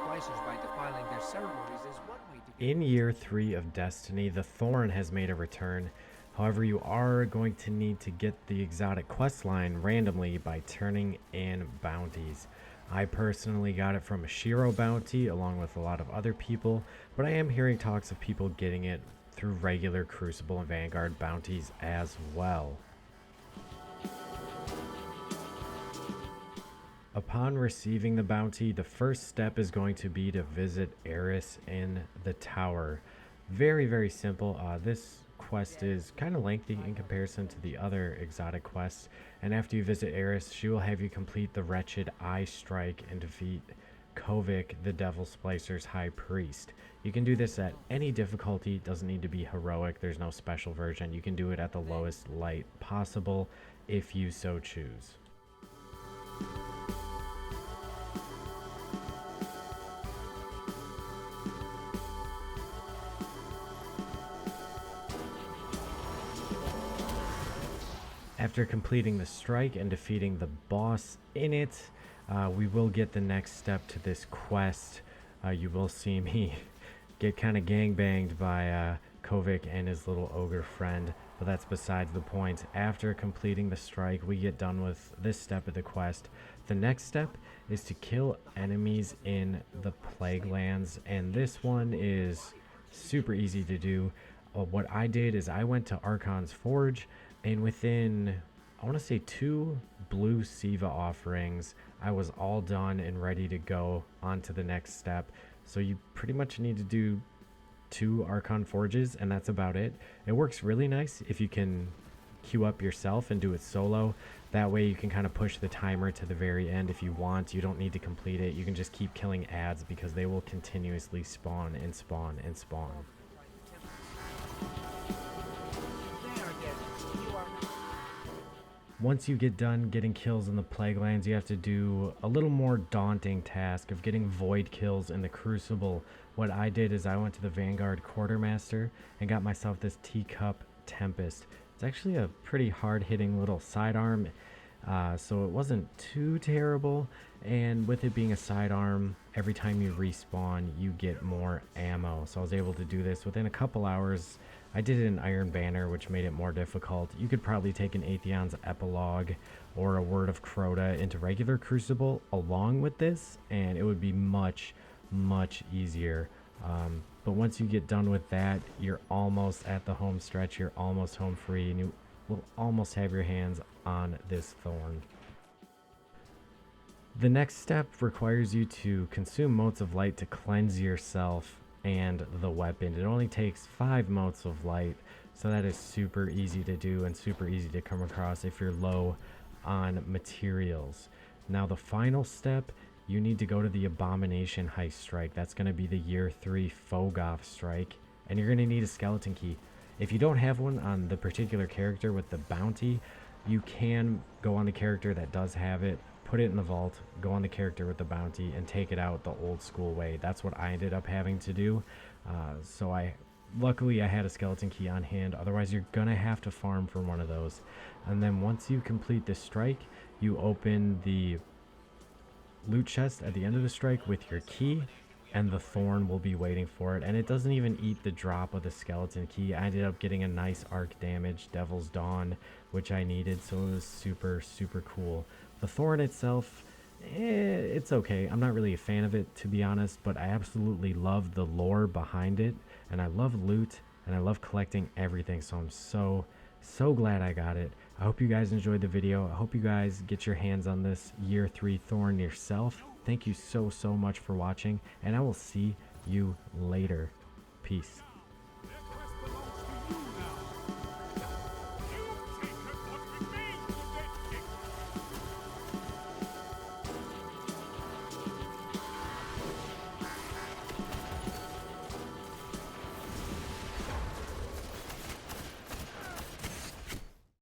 splicers by defiling their ceremonies is one way to In year 3 of Destiny, the Thorn has made a return. However, you are going to need to get the exotic quest line randomly by turning in bounties. I personally got it from a Shiro bounty along with a lot of other people, but I am hearing talks of people getting it through regular Crucible and Vanguard bounties as well. Upon receiving the bounty, the first step is going to be to visit Eris in the tower. Very simple. This quest is kind of lengthy in comparison to the other exotic quests, and after you visit Eris, she will have you complete the wretched Eye Strike and defeat Kovic, the Devil Splicer's High Priest. You can do this at any difficulty. It doesn't need to be heroic. There's no special version. You can do it at the lowest light possible if you so choose. After completing the strike and defeating the boss in it, we will get the next step to this quest. You will see me get kind of gangbanged by Kovic and his little ogre friend, but that's besides the point. After completing the strike, we get done with this step of the quest. The next step is to kill enemies in the Plague Lands, and this one is super easy to do. What I did is I went to Archon's Forge, and within, I want to say 2 blue Siva offerings, I was all done and ready to go on to the next step. So you pretty much need to do 2 Archon Forges, and that's about it. It works really nice if you can queue up yourself and do it solo. That way you can kind of push the timer to the very end if you want. You don't need to complete it. You can just keep killing ads because they will continuously spawn and spawn and spawn. Once you get done getting kills in the Plague Lands, you have to do a little more daunting task of getting void kills in the Crucible. What I did is I went to the Vanguard Quartermaster and got myself this Teacup Tempest. It's actually a pretty hard-hitting little sidearm, so it wasn't too terrible. And with it being a sidearm, every time you respawn, you get more ammo. So I was able to do this within a couple hours. I did it in Iron Banner, which made it more difficult. You could probably take an Atheon's Epilogue or a Word of Crota into regular Crucible along with this, and it would be much easier. But once you get done with that, you're almost at the home stretch. You're almost home free, and you will almost have your hands on this Thorn. The next step requires you to consume motes of light to cleanse yourself and the weapon. It only takes 5 motes of light, so that is super easy to do and super easy to come across if you're low on materials. Now the final step, you need to go to the Abomination Heist Strike. That's going to be the year 3 Fogoth Strike, and you're going to need a skeleton key. If you don't have one on the particular character with the bounty, you can go on the character that does have it, put it in the vault, go on the character with the bounty, and take it out the old school way. That's what I ended up having to do. Luckily I had a skeleton key on hand. Otherwise you're gonna have to farm for one of those. And then once you complete this strike, you open the loot chest at the end of the strike with your key, and the Thorn will be waiting for it. And it doesn't even eat the drop of the skeleton key. I ended up getting a nice arc damage Devil's Dawn, which I needed, so it was super cool. The Thorn itself, it's okay. I'm not really a fan of it, to be honest, but I absolutely love the lore behind it, and I love loot, and I love collecting everything, so I'm so glad I got it. I hope you guys enjoyed the video. I hope you guys get your hands on this year 3 Thorn yourself. Thank you so much for watching, and I will see you later. Peace.